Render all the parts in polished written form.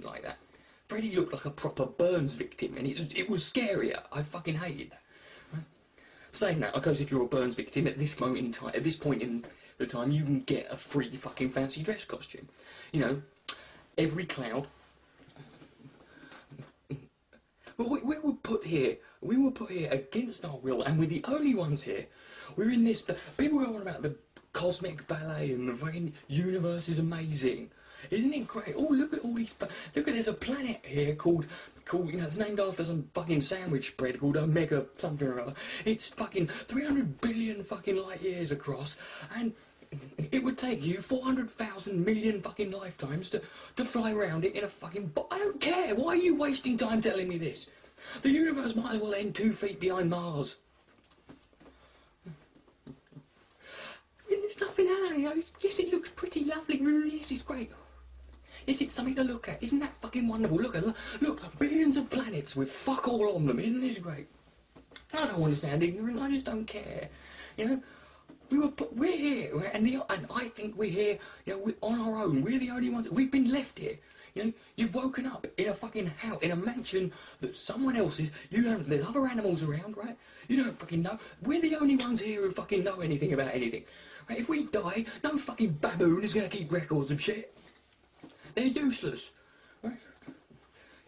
didn't like that. Freddy looked like a proper burns victim, and it was scarier. I fucking hated that. Right? Saying that, I suppose if you're a burns victim at this moment in time, at this point in the time, you can get a free fucking fancy dress costume. You know, every cloud. But we were put here. We were put here against our will, and we're the only ones here. We're in this. People go on about the cosmic ballet and the fucking universe is amazing. Isn't it great? Oh, look at all these. Look at there's a planet here called you know, it's named after some fucking sandwich spread called Omega something or other. It's fucking 300 billion fucking light years across, and it would take you 400,000 million fucking lifetimes to fly around it in a fucking. I don't care. Why are you wasting time telling me this? The universe might as well end 2 feet behind Mars. There's nothing out here. Yes, it looks pretty lovely. Yes, it's great. Yes, it's something to look at. Isn't that fucking wonderful? Look, billions of planets with fuck all on them. Isn't this great? I don't want to sound ignorant. I just don't care. You know, we're here, and I think we're here. You know, we're on our own. We're the only ones. We've been left here. You know, you've woken up in a fucking house, in a mansion that someone else's. You don't. There's other animals around, right? You don't fucking know. We're the only ones here who fucking know anything about anything. Right? If we die, no fucking baboon is going to keep records of shit. They're useless. Right?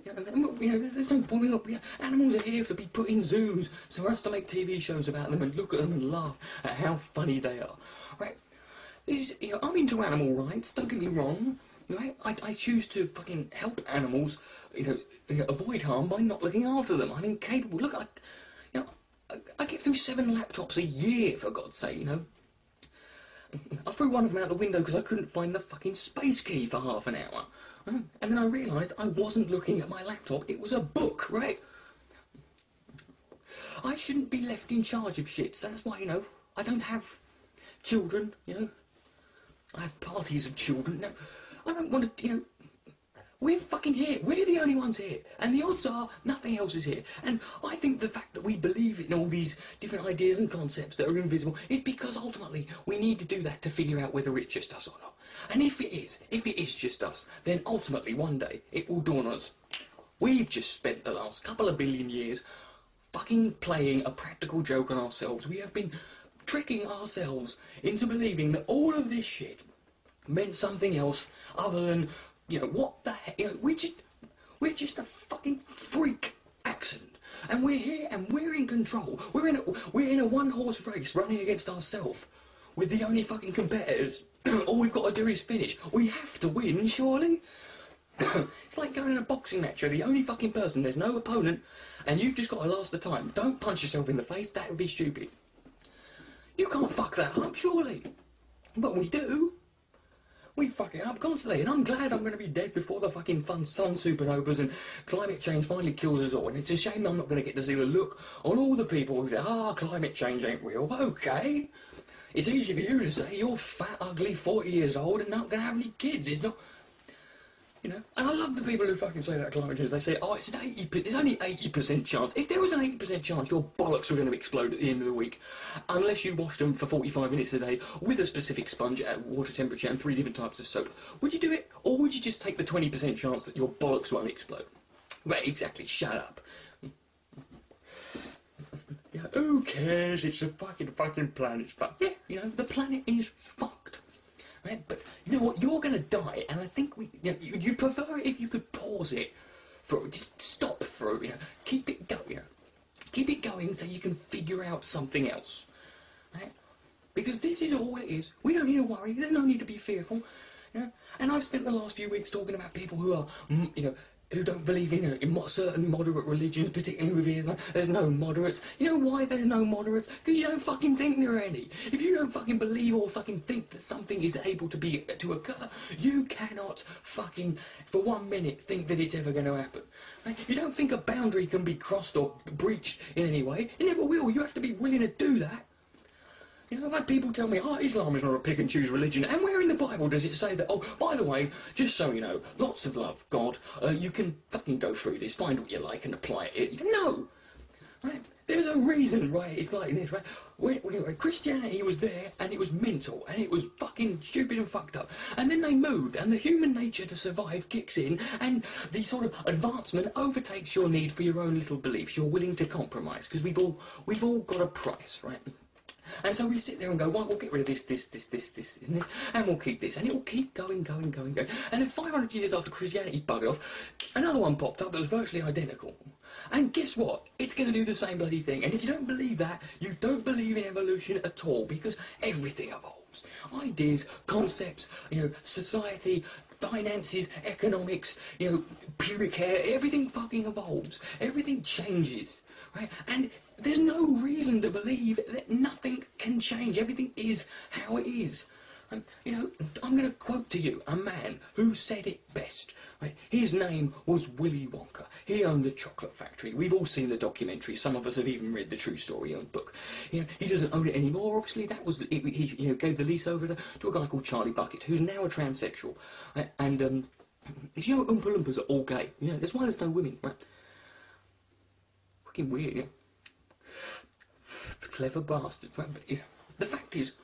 You know, there's no point. You know, animals are here to be put in zoos, so for us to make TV shows about them and look at them and laugh at how funny they are. Right? You know, I'm into animal rights. Don't get me wrong. Right? I choose to fucking help animals, you know, avoid harm by not looking after them. I'm incapable. Look, I get through 7 laptops a year, for God's sake, you know. I threw one of them out the window because I couldn't find the fucking space key for half an hour. Right? And then I realised I wasn't looking at my laptop, it was a book, right? I shouldn't be left in charge of shit, so that's why, you know, I don't have children, you know. I have parties of children. No, I don't want to, you know, we're fucking here. We're the only ones here. And the odds are nothing else is here. And I think the fact that we believe in all these different ideas and concepts that are invisible is because ultimately we need to do that to figure out whether it's just us or not. And if it is just us, then ultimately one day it will dawn on us. We've just spent the last couple of billion years fucking playing a practical joke on ourselves. We have been tricking ourselves into believing that all of this shit meant something else other than, you know, what the heck, you know, we're just a fucking freak accident, and we're here and we're in control. We're in a one-horse race running against ourselves with the only fucking competitors. All we've got to do is finish. We have to win, surely. It's like going in a boxing match. You're the only fucking person. There's no opponent, and you've just got to last the time. Don't punch yourself in the face. That would be stupid. You can't fuck that up, surely. But we do. We fuck it up constantly, and I'm glad I'm going to be dead before the fucking sun supernovas and climate change finally kills us all. And it's a shame I'm not going to get to see the look on all the people who go, climate change ain't real. Okay. It's easy for you to say you're fat, ugly, 40 years old and not going to have any kids. It's not, you know. And I love the people who fucking say that climate change. They say, oh, it's only 80% chance. If there was an 80% chance, your bollocks were going to explode at the end of the week, unless you washed them for 45 minutes a day with a specific sponge at water temperature and 3 different types of soap. Would you do it, or would you just take the 20% chance that your bollocks won't explode? Right, exactly. Shut up. Yeah, who cares? It's a fucking planet. It's fucked. Yeah, you know, the planet is fucked. Right? But you know what? You're going to die, and I think you'd prefer it if you could pause it for just stop for keep it going, keep it going so you can figure out something else, right? Because this is all it is. We don't need to worry. There's no need to be fearful, you know. And I've spent the last few weeks talking about people who are, who don't believe in certain moderate religions, particularly with Islam. There's no moderates. You know why there's no moderates? Because you don't fucking think there are any. If you don't fucking believe or fucking think that something is able to occur, you cannot fucking, for 1 minute, think that it's ever going to happen. Right? You don't think a boundary can be crossed or breached in any way. It never will. You have to be willing to do that. You know, I've had people tell me, Islam is not a pick-and-choose religion. And where in the Bible does it say that, oh, by the way, just so you know, lots of love, God, you can fucking go through this, find what you like and apply it. No! Right? There's a reason, right? It's like this, right? When Christianity was there, and it was mental, and it was fucking stupid and fucked up. And then they moved, and the human nature to survive kicks in, and the sort of advancement overtakes your need for your own little beliefs. You're willing to compromise, because we've all got a price, right? And so we sit there and go, well, we'll get rid of this, and we'll keep this. And it will keep going. And then 500 years after Christianity buggered off, another one popped up that was virtually identical. And guess what? It's going to do the same bloody thing. And if you don't believe that, you don't believe in evolution at all, because everything evolves. Ideas, concepts, society, finances, economics, pubic hair, everything fucking evolves. Everything changes, right? And there's no reason to believe that nothing can change. Everything is how it is. And, I'm going to quote to you a man who said it best. Right? His name was Willy Wonka. He owned a chocolate factory. We've all seen the documentary. Some of us have even read the true story on book. He doesn't own it anymore, obviously. That was he gave the lease over to a guy called Charlie Bucket, who's now a transsexual. And Oompa Loompas are all gay. That's why there's no women. Right? Fucking weird, yeah. Clever bastards. Right? But, the fact is,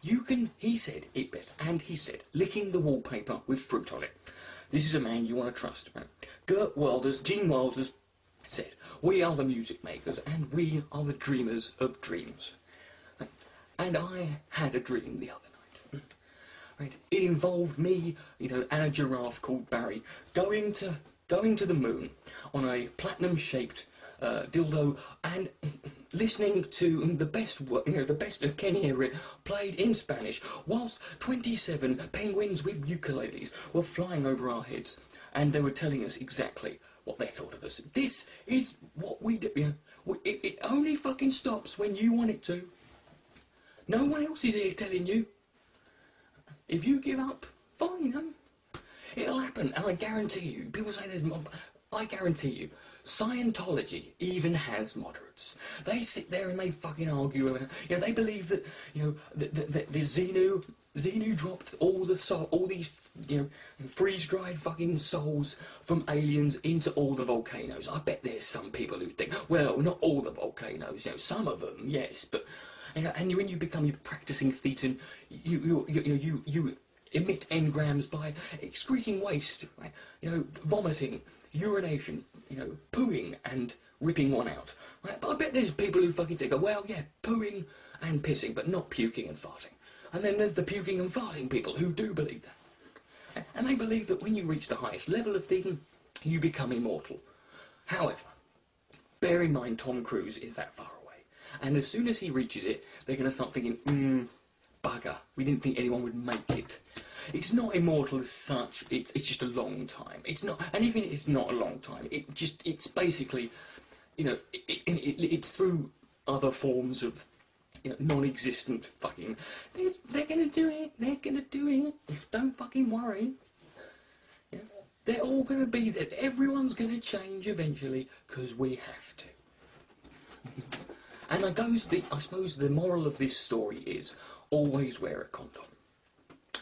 he said it best, and he said, licking the wallpaper with fruit on it. This is a man you want to trust, man. Gene Wilders said, we are the music makers, and we are the dreamers of dreams. And I had a dream the other night. Right? It involved me, and a giraffe called Barry, going to the moon on a platinum-shaped dildo, and listening to the best of Kenny Everett played in Spanish, whilst 27 penguins with ukuleles were flying over our heads, and they were telling us exactly what they thought of us. This is what we do. It only fucking stops when you want it to. No one else is here telling you. If you give up, fine, it'll happen, and I guarantee you. People say there's mob. I guarantee you. Scientology even has moderates. They sit there and they fucking argue over, they believe that, the Xenu dropped all these, freeze-dried fucking souls from aliens into all the volcanoes. I bet there's some people who think, well, not all the volcanoes, some of them, yes, but, and when you become your practicing thetan, you emit engrams by excreting waste, right? Vomiting, urination, pooing and ripping one out, right? But I bet there's people who fucking think, well, yeah, pooing and pissing, but not puking and farting. And then there's the puking and farting people who do believe that. And they believe that when you reach the highest level of thetan, you become immortal. However, bear in mind Tom Cruise is that far away. And as soon as he reaches it, they're going to start thinking, bugger, we didn't think anyone would make it. It's not immortal as such, it's just a long time. It's not, and even if it's not a long time, it's basically, it's through other forms of, non-existent fucking, they're gonna do it, don't fucking worry. They're all gonna be there, everyone's gonna change eventually, because we have to. And I suppose the moral of this story is, always wear a condom.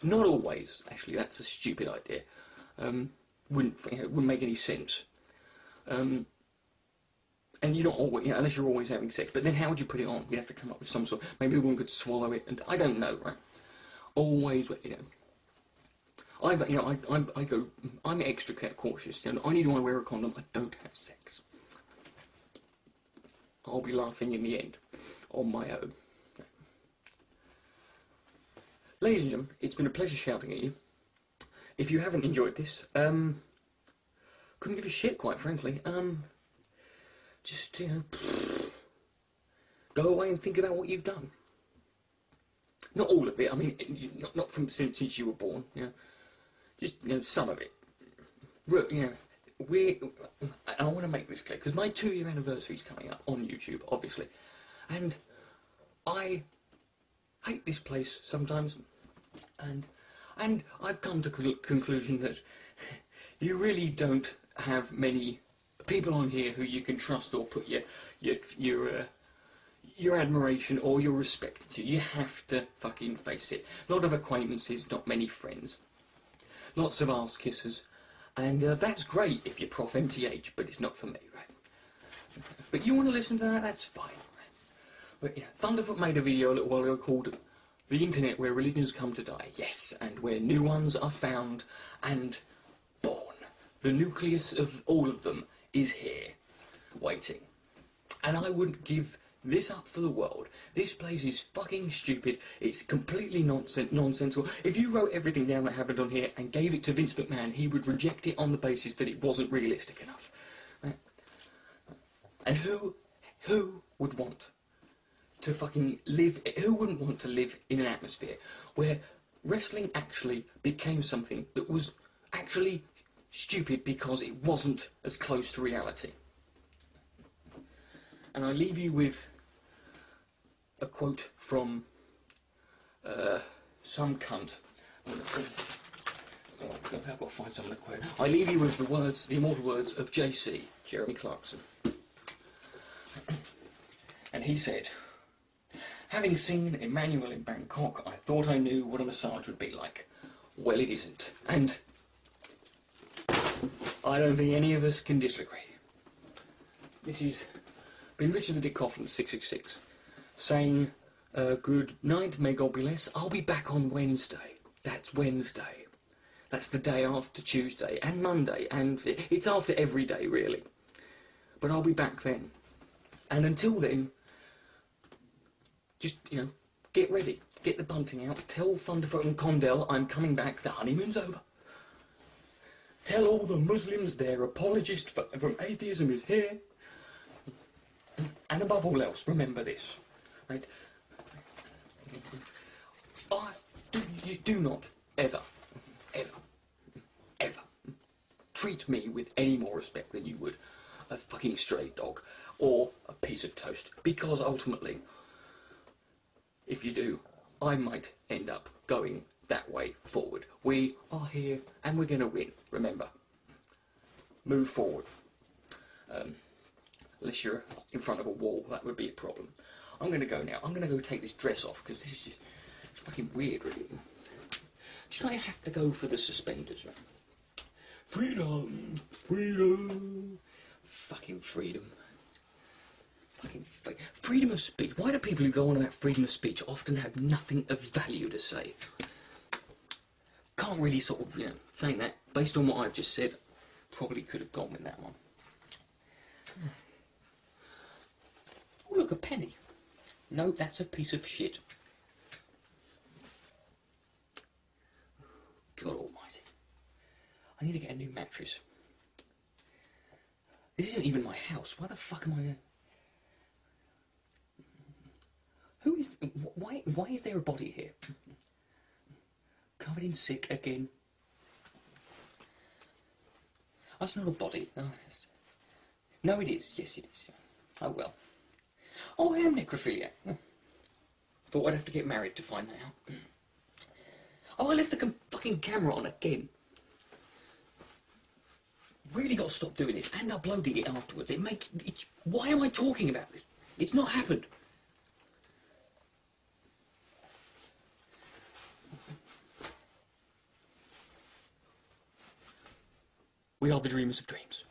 Not always, actually, that's a stupid idea. Wouldn't make any sense. And you're not always, unless you're always having sex. But then how would you put it on? You'd have to come up with some sort, maybe one could swallow it, and I don't know, right? Always, I'm extra cautious. I need to wear a condom, I don't have sex. I'll be laughing in the end, on my own. Ladies and gentlemen, it's been a pleasure shouting at you. If you haven't enjoyed this, couldn't give a shit, quite frankly. Just, go away and think about what you've done. Not all of it, I mean, not from since you were born, just, some of it. I want to make this clear, because my 2-year anniversary is coming up on YouTube, obviously, and I hate this place sometimes, and I've come to the conclusion that you really don't have many people on here who you can trust or put your admiration or your respect to. You have to fucking face it. A lot of acquaintances, not many friends. Lots of arse kissers, and that's great if you're Prof MTH, but it's not for me, right? But you want to listen to that, that's fine. But, Thunderfoot made a video a little while ago called The Internet Where Religions Come to Die. Yes, and where new ones are found and born. The nucleus of all of them is here, waiting. And I wouldn't give this up for the world. This place is fucking stupid. It's completely nonsensical. If you wrote everything down that happened on here and gave it to Vince McMahon, he would reject it on the basis that it wasn't realistic enough. Right? And who would want to fucking live... Who wouldn't want to live in an atmosphere where wrestling actually became something that was actually stupid because it wasn't as close to reality? And I leave you with a quote from some cunt. Oh God, I've got to find some of the quote. I leave you with the words, the immortal words of JC, Jeremy Clarkson. And he said, "Having seen Emmanuel in Bangkok, I thought I knew what a massage would be like. Well, it isn't. And I don't think any of us can disagree." This is been Richard the Dick Coughlan 666 saying good night, may God bless. I'll be back on Wednesday. That's Wednesday. That's the day after Tuesday and Monday, and it's after every day really. But I'll be back then. And until then, just, get ready. Get the bunting out. Tell Thunderfoot and Condell I'm coming back. The honeymoon's over. Tell all the Muslims their apologist from atheism is here. And above all else, remember this, right? You do not ever treat me with any more respect than you would a fucking stray dog or a piece of toast, because ultimately, if you do, I might end up going that way forward. We are here and we're going to win, remember. Move forward. Unless you're in front of a wall, that would be a problem. I'm going to go now. I'm going to go take this dress off, because this is just it's fucking weird, really. Should I have to go for the suspenders? Right? Freedom! Freedom! Fucking freedom. Fucking freedom of speech. Why do people who go on about freedom of speech often have nothing of value to say? Can't really sort of, saying that, based on what I've just said, probably could have gone with that one. Oh, look, a penny. No, that's a piece of shit. God almighty. I need to get a new mattress. This isn't even my house. Why the fuck am I... Who is... Why is there a body here? Covered in sick again. That's not a body. No, it is. Yes, it is. Oh, well. Oh, I am necrophiliac. Thought I'd have to get married to find that out. Oh, I left the fucking camera on again. Really got to stop doing this and uploading it afterwards. Why am I talking about this? It's not happened. We are the dreamers of dreams.